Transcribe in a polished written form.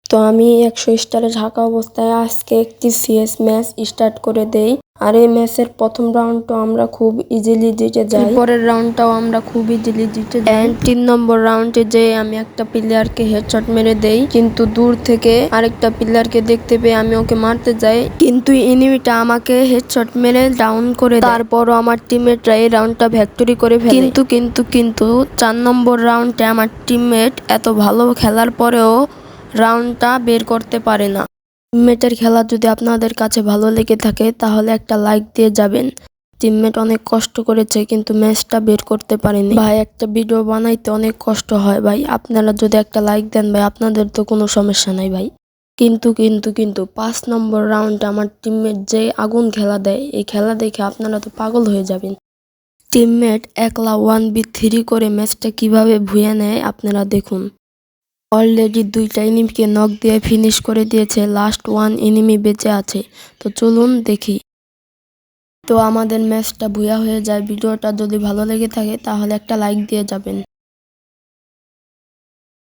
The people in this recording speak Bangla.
তো আমি 100 স্টারে ঢাকা অবস্থায় আজকে একটি সিএস ম্যাচ স্টার্ট করে দেই। আর এই ম্যাচের প্রথম রাউন্ডটা আমরা খুব ইজিলি জিতে যাই, পরের রাউন্ডটাও আমরা খুব ইজিলি জিতে যাই। 3 নম্বর রাউন্ডে যে আমি একটা প্লেয়ারকে হেডশট মেরে দেই, কিন্তু দূর থেকে আরেকটা প্লেয়ারকে দেখতে পেয়ে আমি ওকে মারতে যাই, কিন্তু এনিমিটা আমাকে হেডশট মেরে ডাউন করে দেয়। তারপরও আমার টিমমেটরা এই রাউন্ডটা ভিক্টরি করে ফেলে। কিন্তু 4 নম্বর রাউন্ডে আমার টিমমেট এত ভালো খেলার পরেও রাউন্ডটা বের করতে পারে না। টিমমেটের খেলা যদি আপনাদের কাছে ভালো লেগে থাকে তাহলে একটা লাইক দিয়ে যাবেন। টিমমেট অনেক কষ্ট করেছে কিন্তু ম্যাচটা বের করতে পারেনি। ভাই একটা ভিডিও বানাইতে অনেক কষ্ট হয় ভাই, আপনারা যদি একটা লাইক দেন ভাই আপনাদের তো কোনো সমস্যা নাই ভাই। কিন্তু 5 নম্বর রাউন্ডে আমার টিমমেট যে আগুন খেলা দেয়, এই খেলা দেখে আপনারা তো পাগল হয়ে যাবেন। টিমমেট একলা 1v3 করে ম্যাচটা কিভাবে ভুয়ে নেয় আপনারা দেখুন। অলরেডি 2টা এনিমিকে নক দিয়ে ফিনিশ করে দিয়েছে, লাস্ট 1 এনিমি বেঁচে আছে। তো চলুন দেখি। তো আমাদের ম্যাচটা ভুয়া হয়ে যায়। ভিডিওটা যদি ভালো লেগে থাকে তাহলে একটা লাইক দিয়ে যাবেন।